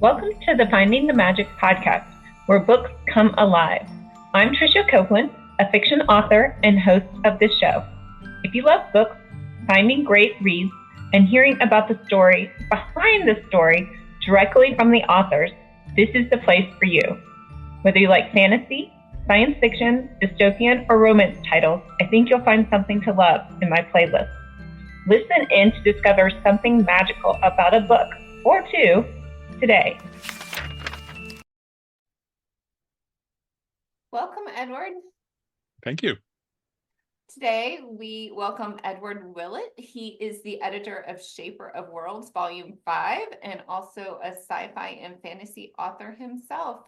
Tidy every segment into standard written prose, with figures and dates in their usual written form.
Welcome to the Finding the Magic podcast, where books come alive. I'm Tricia Copeland, a fiction author and host of this show. If you love books, finding great reads, and hearing about the story behind the story directly from the authors, this is the place for you. Whether you like fantasy, science fiction, dystopian, or romance titles, I think you'll find something to love in my playlist. Listen in to discover something magical about a book or two today. Welcome, Edward. Thank you. Today, we welcome Edward Willett. He is the editor of Shaper of Worlds, Volume 5, and also a sci-fi and fantasy author himself.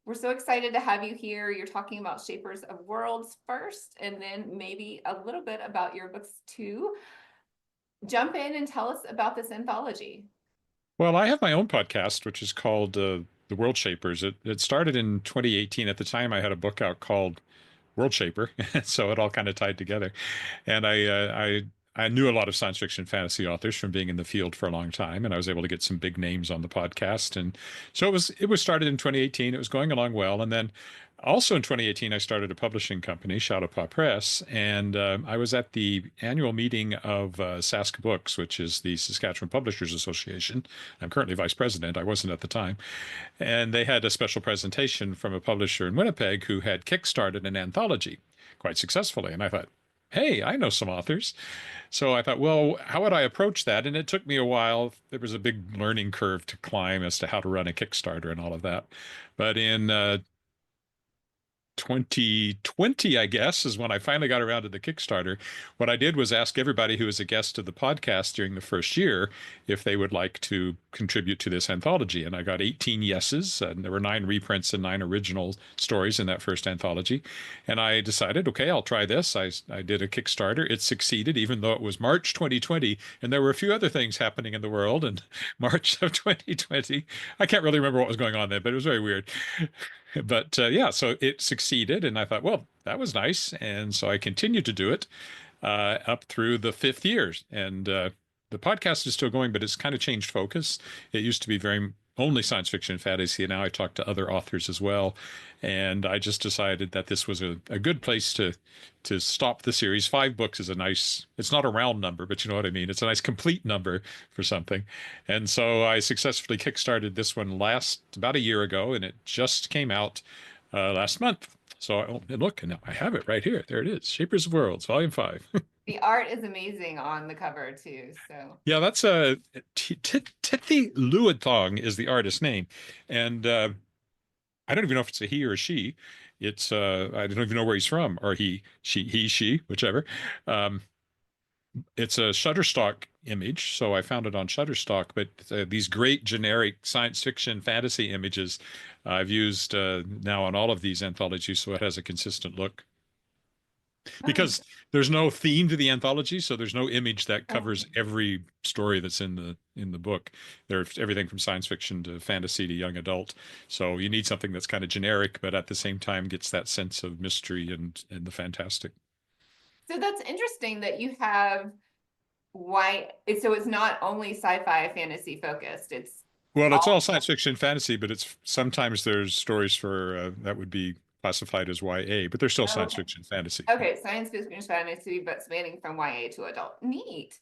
We're so excited to have you here. You're talking about Shapers of Worlds first, and then maybe a little bit about your books too. Jump in and tell us about this anthology. Well, I have my own podcast, which is called The Worldshapers. It started in 2018. At the time, I had a book out called Worldshaper, so it all kind of tied together. And I knew a lot of science fiction fantasy authors from being in the field for a long time, and I was able to get some big names on the podcast. And so it was started in 2018. It was going along well, and then also in 2018, I started a publishing company, Shadowpaw Press, and I was at the annual meeting of Sask Books, which is the Saskatchewan Publishers Association. I'm currently vice president. I wasn't at the time. And they had a special presentation from a publisher in Winnipeg who had kickstarted an anthology quite successfully. And I thought, hey, I know some authors. So I thought, well, how would I approach that? And it took me a while. There was a big learning curve to climb as to how to run a Kickstarter and all of that. But in 2020, I guess, is when I finally got around to the Kickstarter. What I did was ask everybody who was a guest of the podcast during the first year if they would like to contribute to this anthology. And I got 18 yeses, and there were 9 reprints and 9 original stories in that first anthology. And I decided, okay, I'll try this. I did a Kickstarter. It succeeded, even though it was March 2020, and there were a few other things happening in the world in March of 2020. I can't really remember what was going on then, but it was very weird. But yeah, so it succeeded, and I thought, well, that was nice, and so I continued to do it up through the 5th year. And the podcast is still going, but it's kind of changed focus. It used to be very only science fiction and fantasy, and now I talk to other authors as well. And I just decided that this was a good place to stop the series. 5 books is a nice, it's not a round number, but you know what I mean. It's a nice complete number for something. And so I successfully kickstarted this one about a year ago, and it just came out last month. So look, and I have it right here. There it is, Shapers of Worlds, Volume 5. The art is amazing on the cover too. So yeah, that's a Tithi Luathong is the artist's name, and I don't even know if it's a he or a she. It's I don't even know where he's from, or she, whichever. Um, it's a Shutterstock image, so I found it on Shutterstock. But these great generic science fiction fantasy images I've used now on all of these anthologies, so it has a consistent look. Because there's no theme to the anthology, so there's no image that covers every story that's in the book. There's everything from science fiction to fantasy to young adult. So you need something that's kind of generic, but at the same time gets that sense of mystery and the fantastic. So that's interesting that you have so it's not only sci-fi fantasy focused. It's all science fiction fantasy, but it's sometimes there's stories for that would be classified as YA, but they're still science fiction fantasy. Okay, science fiction fantasy, but spanning from YA to adult. Neat.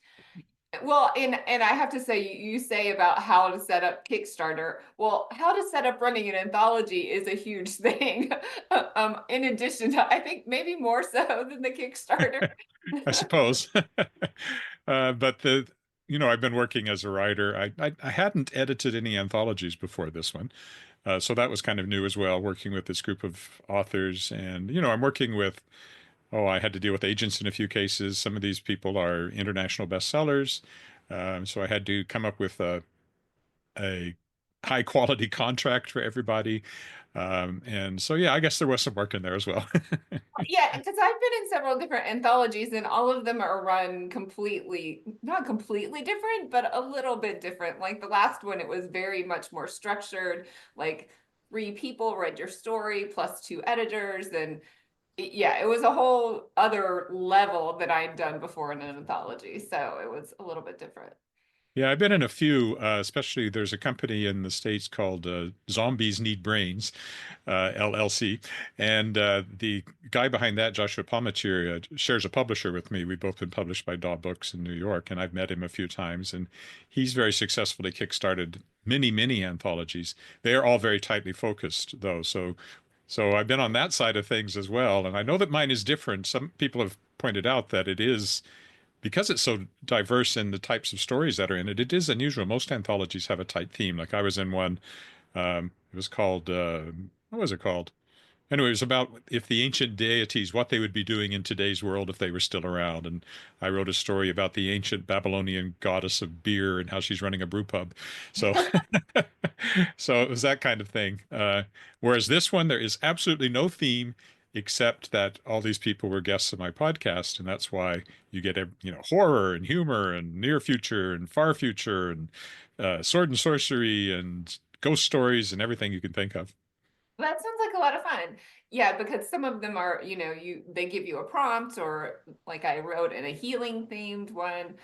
Well, and I have to say, you say about how to set up Kickstarter. Well, how to set up running an anthology is a huge thing. In addition to, I think maybe more so than the Kickstarter. I suppose. But I've been working as a writer. I hadn't edited any anthologies before this one. So that was kind of new as well, working with this group of authors. And, I'm working with, I had to deal with agents in a few cases. Some of these people are international bestsellers. So I had to come up with a high quality contract for everybody. And so, yeah, I guess there was some work in there as well. Yeah, because I've been in several different anthologies, and all of them are run not completely different, but a little bit different. Like the last one, it was very much more structured, like 3 people read your story plus 2 editors. And yeah, it was a whole other level that I'd done before in an anthology. So it was a little bit different. Yeah, I've been in a few, especially there's a company in the States called Zombies Need Brains, LLC. And the guy behind that, Joshua Palmatier, shares a publisher with me. We've both been published by DAW Books in New York, and I've met him a few times. And he's very successfully kickstarted many anthologies. They are all very tightly focused, though. So I've been on that side of things as well. And I know that mine is different. Some people have pointed out that it is because it's so diverse in the types of stories that are in it, it is unusual. Most anthologies have a tight theme. Like I was in one, it was called, what was it called? Anyway, it was about if the ancient deities, what they would be doing in today's world if they were still around. And I wrote a story about the ancient Babylonian goddess of beer and how she's running a brew pub. So, so it was that kind of thing. Whereas this one, there is absolutely no theme except that all these people were guests of my podcast, and that's why you get horror and humor and near future and far future and sword and sorcery and ghost stories and everything you can think of. That sounds like a lot of fun. Yeah, because some of them are, they give you a prompt, or like I wrote in a healing themed one.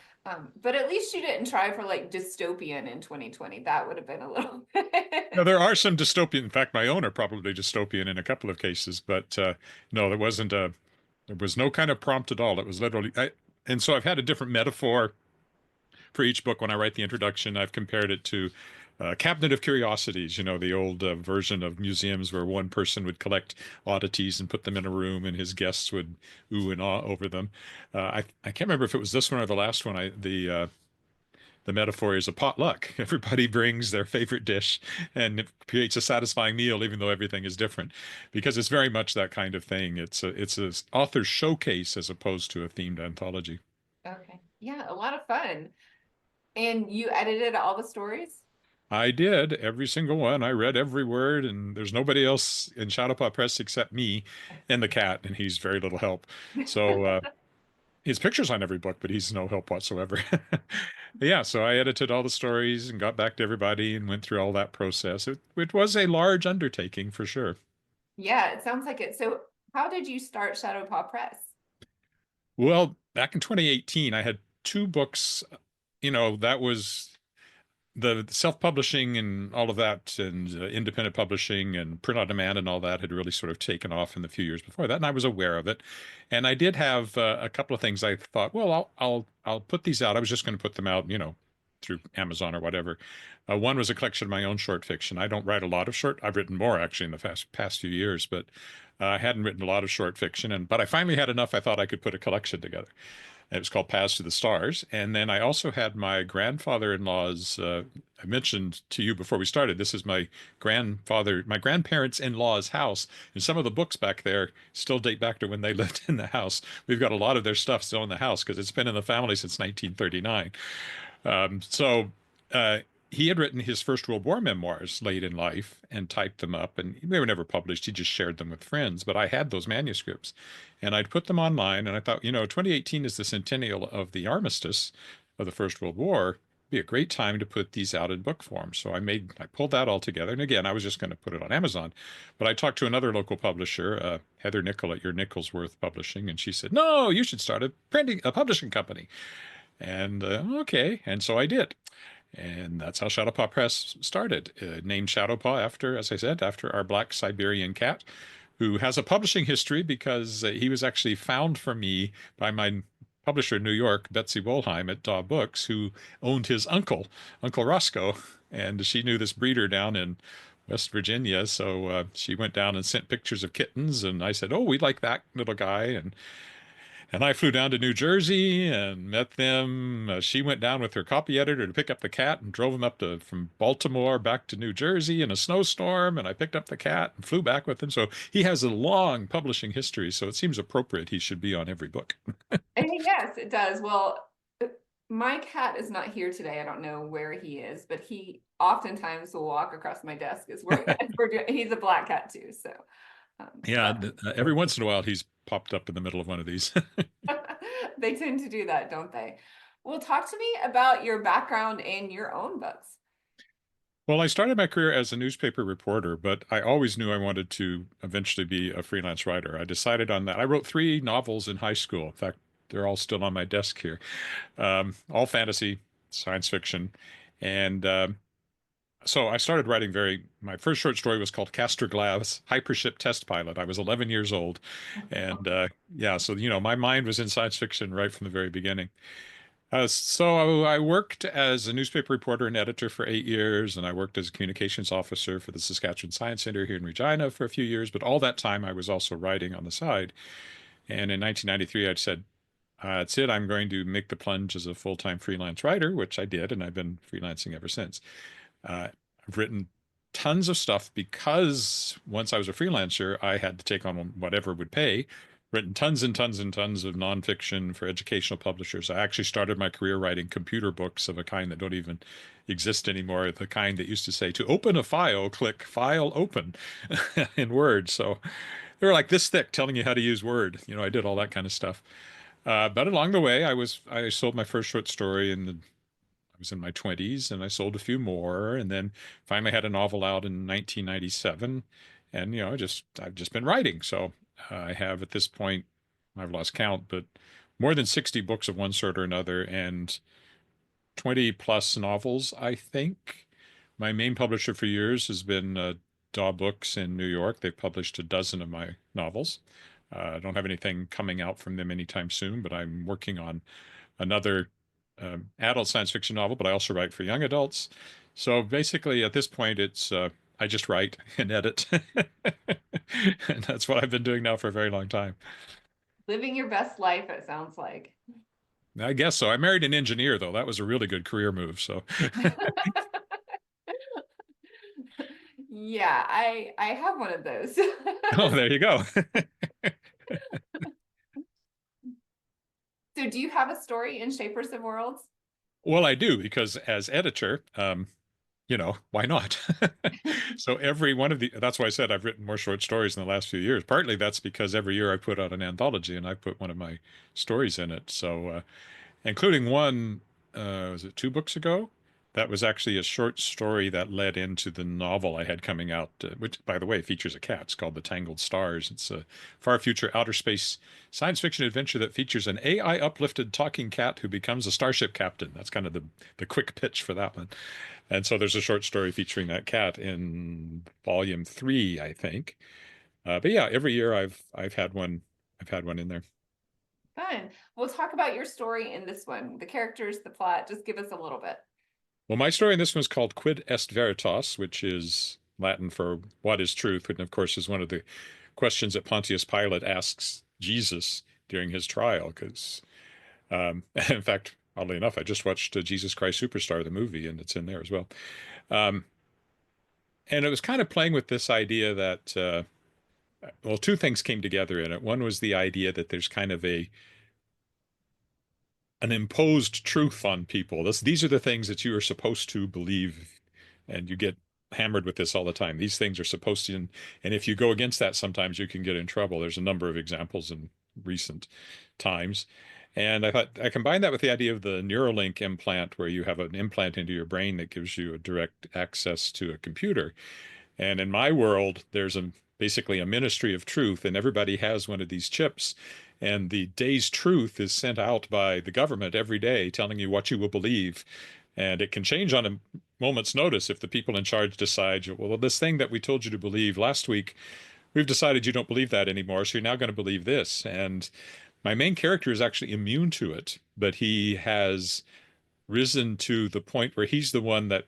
But at least you didn't try for like dystopian in 2020. That would have been a little Now, there are some dystopian. In fact, my own are probably dystopian in a couple of cases, but no, there was no kind of prompt at all. It was literally, and so I've had a different metaphor for each book. When I write the introduction, I've compared it to Cabinet of Curiosities, the old version of museums where one person would collect oddities and put them in a room and his guests would ooh and ah over them. I can't remember if it was this one or the last one. The metaphor is a potluck. Everybody brings their favorite dish and it creates a satisfying meal, even though everything is different, because it's very much that kind of thing. It's a author's showcase as opposed to a themed anthology. Okay. Yeah, a lot of fun. And you edited all the stories? I did every single one. I read every word, and there's nobody else in Shadowpaw Press except me and the cat, and he's very little help. So his picture's on every book, but he's no help whatsoever. Yeah, so I edited all the stories and got back to everybody and went through all that process. It was a large undertaking for sure. Yeah, it sounds like it. So how did you start Shadowpaw Press? Well, back in 2018, I had two books. That was the self-publishing and all of that, and independent publishing and print on demand and all that had really sort of taken off in the few years before that, and I was aware of it. And I did have a couple of things I thought, well, I'll put these out. I was just going to put them out, through Amazon or whatever. One was a collection of my own short fiction. I don't write a lot of short. I've written more actually in the past few years, but I hadn't written a lot of short fiction. But I finally had enough. I thought I could put a collection together. It was called Paths to the Stars. And then I also had my grandfather-in-law's, I mentioned to you before we started, this is my grandparents-in-law's house. And some of the books back there still date back to when they lived in the house. We've got a lot of their stuff still in the house because it's been in the family since 1939. So he had written his First World War memoirs late in life and typed them up, and they were never published. He just shared them with friends. But I had those manuscripts, and I'd put them online. And I thought, 2018 is the centennial of the armistice of the First World War. It'd be a great time to put these out in book form. So I pulled that all together. And again, I was just going to put it on Amazon, but I talked to another local publisher, Heather Nichol at Your Nicholsworth Publishing, and she said, "No, you should start a publishing company." And okay, and so I did. And that's how Shadowpaw Press started. Named Shadowpaw after, as I said, after our black Siberian cat, who has a publishing history because he was actually found for me by my publisher in New York, Betsy Wollheim at DAW Books, who owned his uncle, Uncle Roscoe. And she knew this breeder down in West Virginia. So she went down and sent pictures of kittens. And I said, "Oh, we like that little guy." And I flew down to New Jersey and met them. She went down with her copy editor to pick up the cat and drove him from Baltimore back to New Jersey in a snowstorm. And I picked up the cat and flew back with him. So he has a long publishing history. So it seems appropriate he should be on every book. Yes, it does. Well, my cat is not here today. I don't know where he is, but he oftentimes will walk across my desk as we're doing. He's a black cat too. So Yeah, every once in a while he's popped up in the middle of one of these. they tend to do that, don't they? Well, talk to me about your background in your own books. Well, I started my career as a newspaper reporter, but I always knew I wanted to eventually be a freelance writer. I decided on that. I wrote 3 novels in high school. In fact, they're all still on my desk here. All fantasy, science fiction. And so I started writing my first short story was called Castor Glass Hypership Test Pilot. I was 11 years old. And yeah, so, my mind was in science fiction right from the very beginning. So I worked as a newspaper reporter and editor for 8 years, and I worked as a communications officer for the Saskatchewan Science Center here in Regina for a few years. But all that time, I was also writing on the side. And in 1993, I said, "That's it. I'm going to make the plunge as a full-time freelance writer," which I did, and I've been freelancing ever since. I've written tons of stuff because once I was a freelancer, I had to take on whatever would pay. Written tons and tons and tons of nonfiction for educational publishers. I actually started my career writing computer books of a kind that don't even exist anymore, the kind that used to say, to open a file, click File Open in Word. So they were like this thick telling you how to use Word. I did all that kind of stuff. But along the way, I sold my first short story I was in my 20s, and I sold a few more, and then finally had a novel out in 1997. And I've just been writing. So I have at this point, I've lost count, but more than 60 books of one sort or another, and 20 plus novels, I think. My main publisher for years has been DAW Books in New York. They've published a dozen of my novels. I don't have anything coming out from them anytime soon, but I'm working on another adult science fiction novel, but I also write for young adults. So basically, at this point, it's I just write and edit, and that's what I've been doing now for a very long time. Living your best life, it sounds like. I guess so. I married an engineer, though. That was a really good career move. So, Yeah, I have one of those. oh, there you go. So do you have a story in Shapers of Worlds? Well, I do because as editor, why not? So every one of that's why I said I've written more short stories in the last few years. Partly that's because every year I put out an anthology and I put one of my stories in it. So, including one, was it 2 books ago? That was actually a short story that led into the novel I had coming out, which, by the way, features a cat. It's called The Tangled Stars. It's a far future outer space science fiction adventure that features an AI-uplifted talking cat who becomes a starship captain. That's kind of the quick pitch for that one. And so there's a short story featuring that cat in volume 3, I think. But yeah, every year I've had one. I've had one in there. Fun. We'll talk about your story in this one, the characters, the plot. Just give us a little bit. Well, my story in this one is called Quid Est Veritas, which is Latin for what is truth, and of course is one of the questions that Pontius Pilate asks Jesus during his trial. Because, in fact, oddly enough, I just watched Jesus Christ Superstar, the movie, and it's in there as well. Um, and it was kind of playing with this idea that, well, 2 things came together in it. One was the idea that there's kind of an imposed truth on people. These are the things that you are supposed to believe, and you get hammered with this all the time. These things are supposed to, and if you go against that, sometimes you can get in trouble. There's a number of examples in recent times. And I thought I combined that with the idea of the Neuralink implant, where you have an implant into your brain that gives you a direct access to a computer. And in my world, there's basically a ministry of truth, and everybody has one of these chips. And the day's truth is sent out by the government every day, telling you what you will believe. And it can change on a moment's notice if the people in charge decide, well, this thing that we told you to believe last week, we've decided you don't believe that anymore, so you're now going to believe this. And my main character is actually immune to it, but he has risen to the point where he's the one that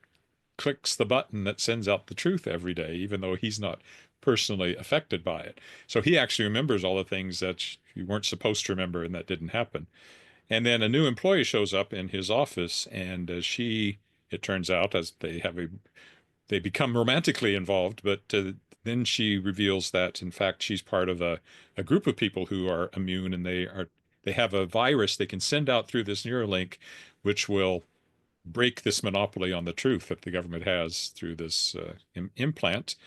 clicks the button that sends out the truth every day, even though he's not personally affected by it. So he actually remembers all the things that you weren't supposed to remember and that didn't happen. And then a new employee shows up in his office, and it turns out, as they become romantically involved, but then she reveals that in fact she's part of a group of people who are immune, and they have a virus they can send out through this Neuralink, which will break this monopoly on the truth that the government has through this implant.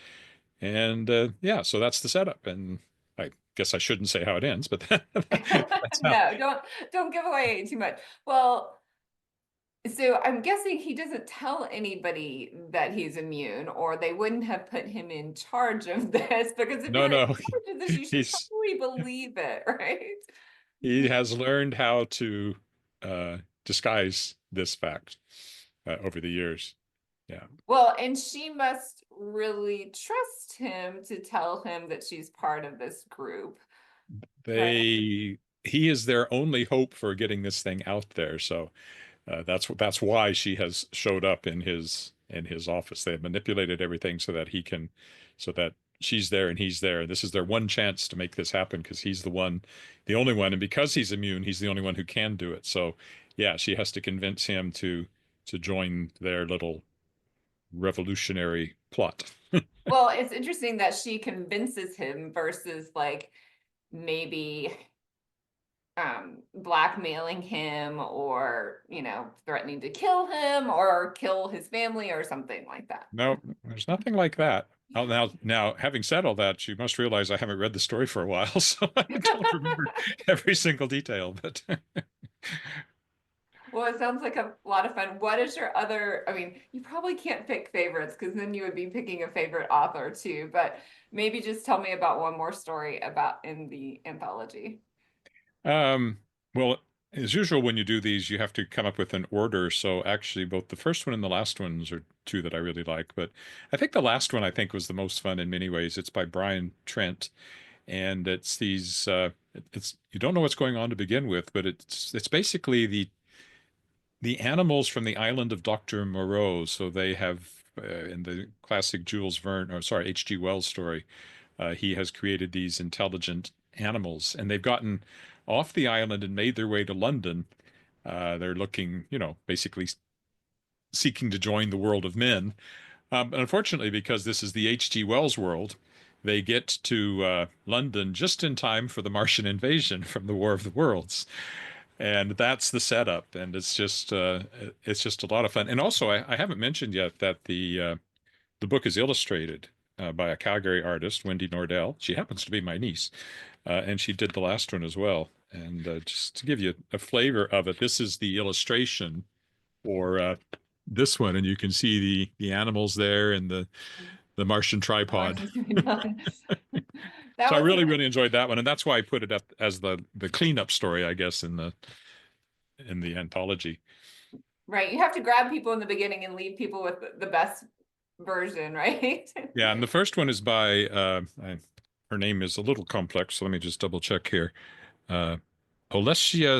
And yeah, so that's the setup. And I guess I shouldn't say how it ends, but that's how. No, don't give away too much. Well, so I'm guessing he doesn't tell anybody that he's immune, or they wouldn't have put him in charge of this, because if No, you're in no, charge of this, you should he's probably believe it, right? he has learned how to disguise this fact over the years. Yeah. Well, and she must really trust him to tell him that she's part of this group, right? He is their only hope for getting this thing out there. So that's why she has showed up in his office. They have manipulated everything so that she's there and he's there. This is their one chance to make this happen because he's the only one, and because he's immune, he's the only one who can do it. So yeah, she has to convince him to join their little revolutionary plot. Well, it's interesting that she convinces him versus like maybe blackmailing him or, threatening to kill him or kill his family or something like that. No, there's nothing like that. Oh, now, having said all that, you must realize I haven't read the story for a while, so I don't remember every single detail. But Well, it sounds like a lot of fun. What is your other, I mean, you probably can't pick favorites because then you would be picking a favorite author too, but maybe just tell me about one more story about in the anthology. well, as usual, when you do these, you have to come up with an order. So actually, both the first one and the last ones are two that I really like. But I think the last one I think was the most fun in many ways. It's by Brian Trent, and it's these. It's you don't know what's going on to begin with, but it's basically the animals from the island of Dr. Moreau. So they have in the classic Jules Verne, or sorry, H.G. Wells story, he has created these intelligent animals, and they've gotten off the island and made their way to London. They're looking, basically seeking to join the world of men. Unfortunately, because this is the H.G. Wells world, they get to London just in time for the Martian invasion from the War of the Worlds, and that's the setup. And it's just a lot of fun. And also, I haven't mentioned yet that the book is illustrated by a Calgary artist, Wendy Nordell. She happens to be my niece, and she did the last one as well. And just to give you a flavor of it, this is the illustration for this one, and you can see the animals there and the Martian tripod. So I really, really enjoyed that one, and that's why I put it up as the cleanup story, I guess, in the anthology. Right. You have to grab people in the beginning and leave people with the best version, right? Yeah, and the first one is by her name is a little complex, so let me just double check here. Olesia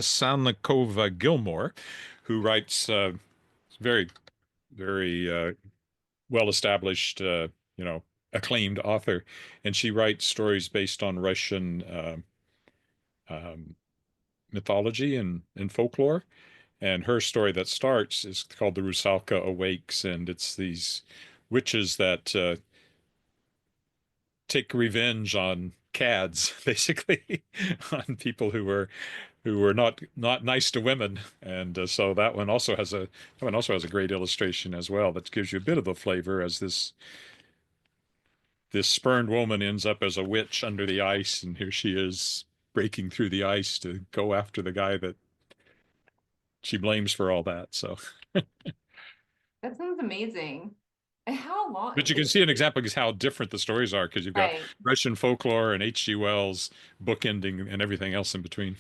Sanlikova Gilmore, who writes very, very well-established, acclaimed author, and she writes stories based on Russian mythology and folklore. And her story that starts is called The Rusalka Awakes, and it's these witches that take revenge on cads, basically, on people who were not nice to women. And so that one also has a great illustration as well that gives you a bit of the flavor as this spurned woman ends up as a witch under the ice, and here she is breaking through the ice to go after the guy that she blames for all that. So that sounds amazing. And how long? but you can see an example of how different the stories are because you've got Russian folklore and H.G. Wells bookending and everything else in between.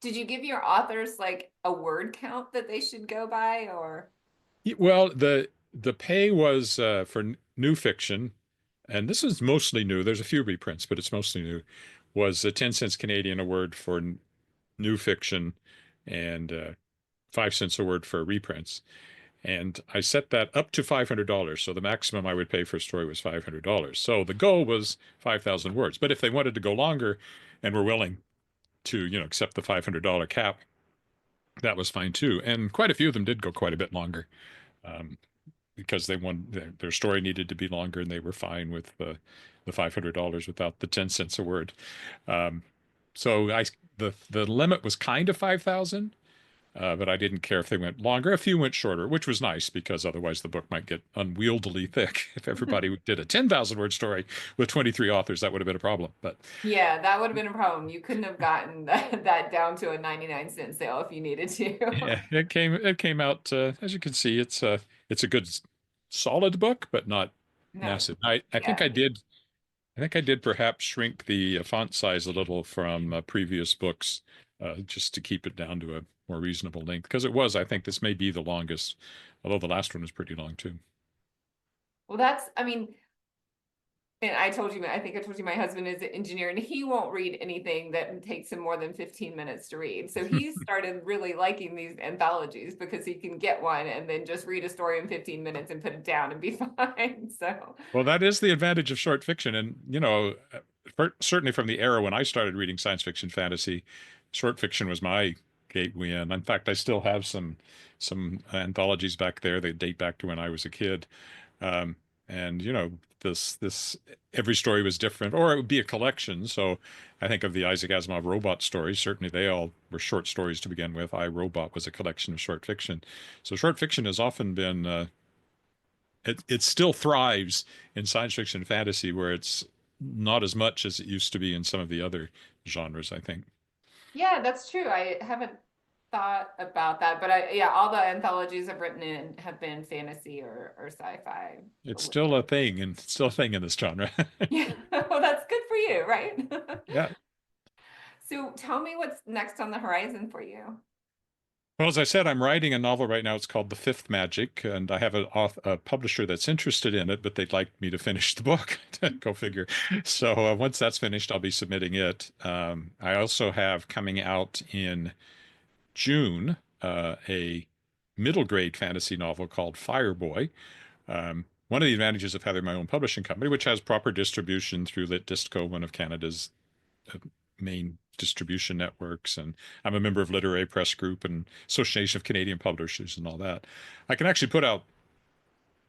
Did you give your authors like a word count that they should go by, or? Well, the pay was for new fiction, and this is mostly new. There's a few reprints, but it's mostly new. Was 10 cents Canadian a word for new fiction, and 5 cents a word for reprints. And I set that up to $500. So the maximum I would pay for a story was $500. So the goal was 5,000 words. But if they wanted to go longer and were willing to, accept the $500 cap, that was fine too. And quite a few of them did go quite a bit longer because their story needed to be longer, and they were fine with the $500 without the 10 cents a word. So the limit was kind of 5,000. But I didn't care if they went longer. A few went shorter, which was nice because otherwise the book might get unwieldily thick. If everybody did a 10,000 word story with 23 authors, that would have been a problem. But yeah, that would have been a problem. You couldn't have gotten that down to a 99-cent sale if you needed to. Yeah, it came out as you can see. It's a good solid book, but not massive. I think I did perhaps shrink the font size a little from previous books just to keep it down to a more reasonable length. Because it was, I think this may be the longest, although the last one was pretty long too. Well, that's, I mean, and I told you, I think I told you my husband is an engineer and he won't read anything that takes him more than 15 minutes to read. So he started really liking these anthologies because he can get one and then just read a story in 15 minutes and put it down and be fine. So, well, that is the advantage of short fiction. And, certainly from the era when I started reading science fiction fantasy, short fiction was my gateway in. In fact, I still have some anthologies back there that date back to when I was a kid. Um, and this every story was different, or it would be a collection. So I think of the Isaac Asimov robot stories. Certainly, they all were short stories to begin with. I, Robot was a collection of short fiction. So short fiction has often been it still thrives in science fiction and fantasy, where it's not as much as it used to be in some of the other genres, I think. yeah, that's true. I haven't thought about that, but yeah, all the anthologies I've written in have been fantasy or sci-fi. It's still a thing, and it's still a thing in this genre. Yeah, well, that's good for you, right? Yeah. So tell me what's next on the horizon for you. Well, as I said, I'm writing a novel right now. It's called The Fifth Magic, and I have a publisher that's interested in it, but they'd like me to finish the book. Go figure. So once that's finished, I'll be submitting it. I also have coming out in June a middle grade fantasy novel called Fireboy. One of the advantages of having my own publishing company, which has proper distribution through Lit Distco, one of Canada's main distribution networks, and I'm a member of Literary Press Group and Association of Canadian Publishers and all that. I can actually put out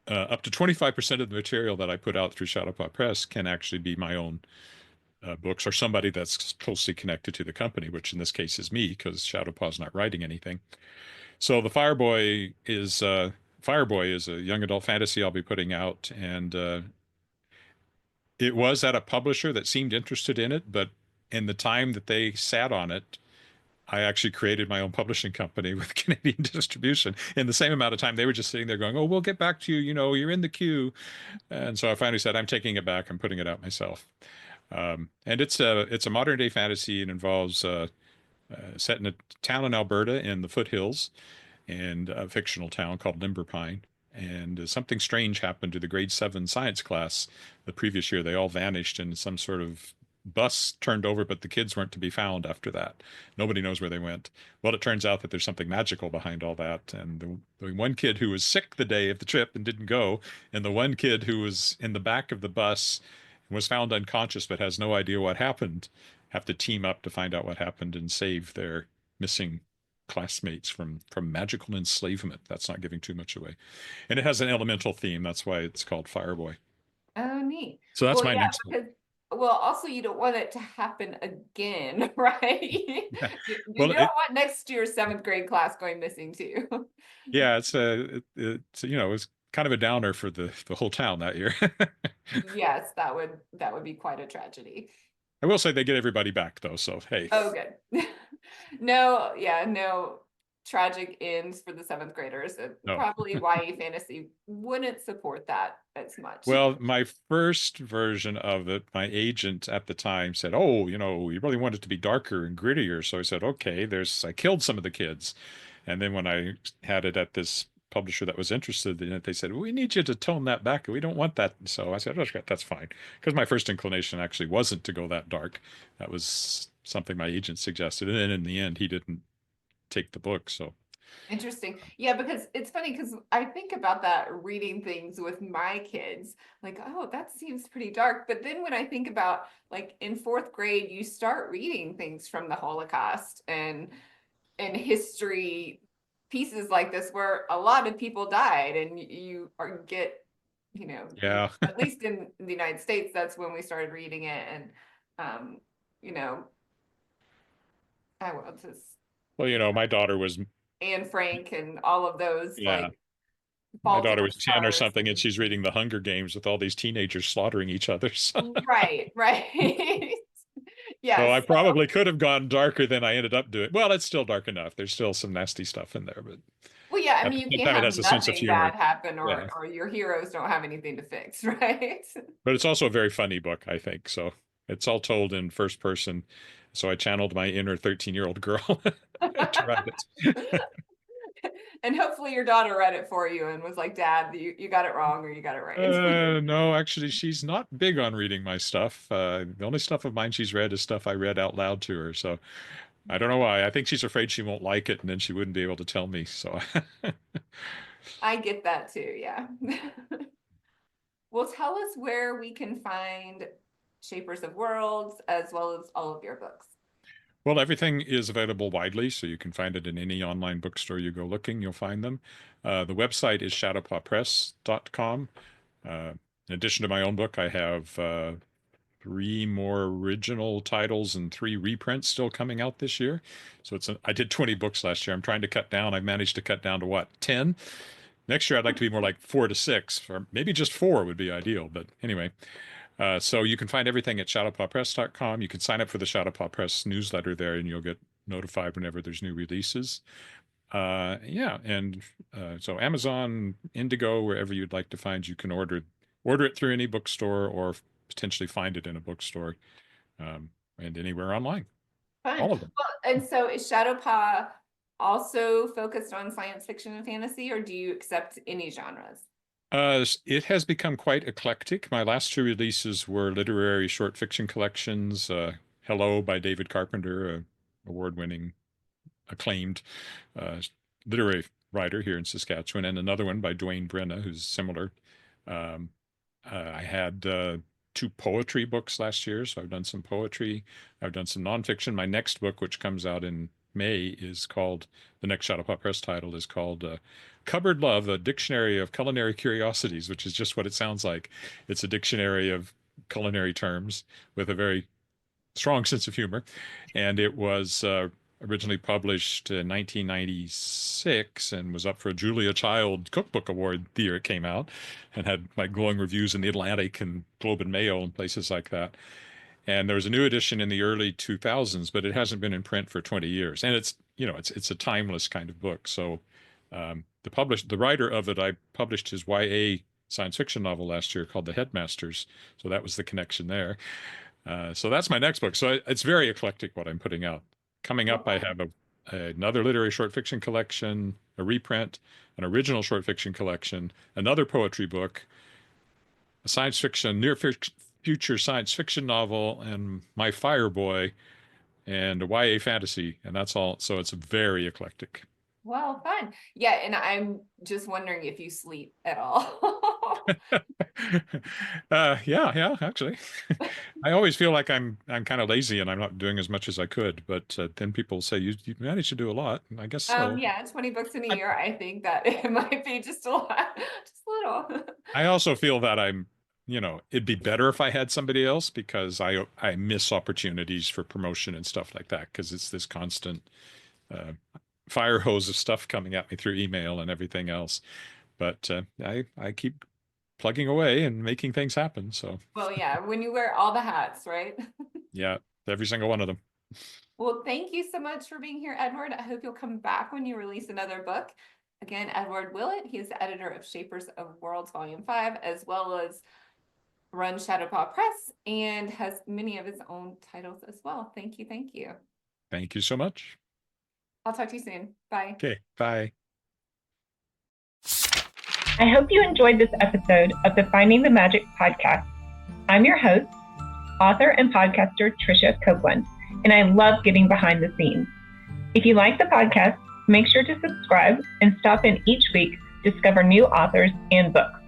up to 25% of the material that I put out through Shadowpaw Press can actually be my own books, or somebody that's closely connected to the company, which in this case is me, because Shadowpaw's not writing anything. So the Fireboy is a young adult fantasy I'll be putting out, and it was at a publisher that seemed interested in it, but in the time that they sat on it, I actually created my own publishing company with Canadian distribution. In the same amount of time, they were just sitting there going, "Oh, we'll get back to you. You're in the queue." And so I finally said, "I'm taking it back. I'm putting it out myself." And it's a modern day fantasy. It involves set in a town in Alberta in the foothills, and a fictional town called Limberpine. And something strange happened to the grade 7 science class the previous year. They all vanished, and some sort of bus turned over, but the kids weren't to be found after that. Nobody knows where they went. Well, it turns out that there's something magical behind all that. And the one kid who was sick the day of the trip and didn't go, and the one kid who was in the back of the bus and was found unconscious but has no idea what happened, have to team up to find out what happened and save their missing classmates from magical enslavement. That's not giving too much away. And it has an elemental theme. That's why it's called Fireboy. Oh, neat. So that's Well, my yeah, next one. because well, also you don't want it to happen again, right? Yeah. You don't want next year's 7th grade class going missing too. Yeah, it's kind of a downer for the whole town that year. Yes, that would be quite a tragedy. I will say they get everybody back though, so hey. Oh, good. No, yeah, no tragic ends for the 7th graders. No. Probably YA fantasy wouldn't support that as much. Well, my first version of it, my agent at the time said, "Oh, you really want it to be darker and grittier." So I said, "Okay, I killed some of the kids." And then when I had it at this publisher that was interested in it, they said, "We need you to tone that back. We don't want that." So I said, "Okay, that's fine." Because my first inclination actually wasn't to go that dark. That was something my agent suggested. And then in the end, he didn't take the book. So Interesting. Yeah, because it's funny because I think about that reading things with my kids, like, oh, that seems pretty dark. But then when I think about like in 4th grade, you start reading things from the Holocaust and history pieces like this where a lot of people died and yeah. at least in the United States, that's when we started reading it. And you know, I will just Well, my daughter was Anne Frank and all of those yeah. like My Fault in daughter Our was 10 or Stars. something, and she's reading The Hunger Games with all these teenagers slaughtering each other. So, Right. so Yes. I probably could have gone darker than I ended up doing. Well, it's still dark enough. There's still some nasty stuff in there, but Well, yeah, I at mean, the you same can't time, it have has a sense of nothing bad humor. happen Yeah. or your heroes don't have anything to fix, right? But it's also a very funny book, I think. So it's all told in first person. So I channeled my inner 13-year-old girl to write it. And hopefully your daughter read it for you and was like, Dad, you got it wrong or you got it right. No, actually, she's not big on reading my stuff. The only stuff of mine she's read is stuff I read out loud to her. So I don't know why. I think she's afraid she won't like it and then she wouldn't be able to tell me. So I get that too. Yeah. Well, tell us where we can find Shapers of Worlds as well as all of your books. Well, everything is available widely, so you can find it in any online bookstore you go looking, you'll find them. The website is shadowpawpress.com. In addition to my own book, I have 3 more original titles and 3 reprints still coming out this year. So I did 20 books last year. I'm trying to cut down. I managed to cut down to what, 10? Next year, I'd like to be more like 4 to 6, or maybe just 4 would be ideal. But anyway, so you can find everything at shadowpawpress.com. You can sign up for the Shadowpaw Press newsletter there, and you'll get notified whenever there's new releases. So Amazon, Indigo, wherever you'd like to find, you can order it through any bookstore or potentially find it in a bookstore, and anywhere online. Fun. All of them. Well, and so is Shadowpaw also focused on science fiction and fantasy, or do you accept any genres? It has become quite eclectic. My last 2 releases were literary short fiction collections. Hello by David Carpenter, award-winning, acclaimed literary writer here in Saskatchewan, and another one by Dwayne Brenna, who's similar. I had 2 poetry books last year, so I've done some poetry. I've done some nonfiction. My next book, which comes out in May, is called, the next Shadowpaw Press title is called Cupboard Love, a Dictionary of Culinary Curiosities, which is just what it sounds like. It's a dictionary of culinary terms with a very strong sense of humor. And it was originally published in 1996 and was up for a Julia Child Cookbook Award the year it came out, and had like glowing reviews in the Atlantic and Globe and Mail and places like that. And there was a new edition in the early 2000s, but it hasn't been in print for 20 years. And it's a timeless kind of book. So the writer of it, I published his YA science fiction novel last year called The Headmasters. So that was the connection there. So that's my next book. So it's very eclectic what I'm putting out. Coming up, I have another literary short fiction collection, a reprint, an original short fiction collection, another poetry book, a science fiction, near future science fiction novel, and my Fireboy, and a YA fantasy, and that's all. So it's very eclectic. Well, fun. Yeah, and I'm just wondering if you sleep at all. Yeah, actually. I always feel like I'm kind of lazy and I'm not doing as much as I could, but then people say you managed to do a lot, and I guess so. Yeah, 20 books in a year. I think that it might be just a lot, just a little. I also feel that it'd be better if I had somebody else, because I miss opportunities for promotion and stuff like that, because it's this constant fire hose of stuff coming at me through email and everything else. But I keep plugging away and making things happen. So well, yeah, when you wear all the hats, right? Yeah, every single one of them. Well, thank you so much for being here, Edward. I hope you'll come back when you release another book. Again, Edward Willett, he is the editor of Shapers of Worlds Volume 5, as well as runs Shadowpaw Press, and has many of his own titles as well. Thank you. Thank you. Thank you so much. I'll talk to you soon. Bye. Okay, bye. I hope you enjoyed this episode of the Finding the Magic podcast. I'm your host, author and podcaster Tricia Copeland, and I love getting behind the scenes. If you like the podcast, make sure to subscribe and stop in each week to discover new authors and books.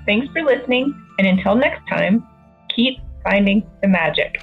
Thanks for listening, and until next time, keep finding the magic.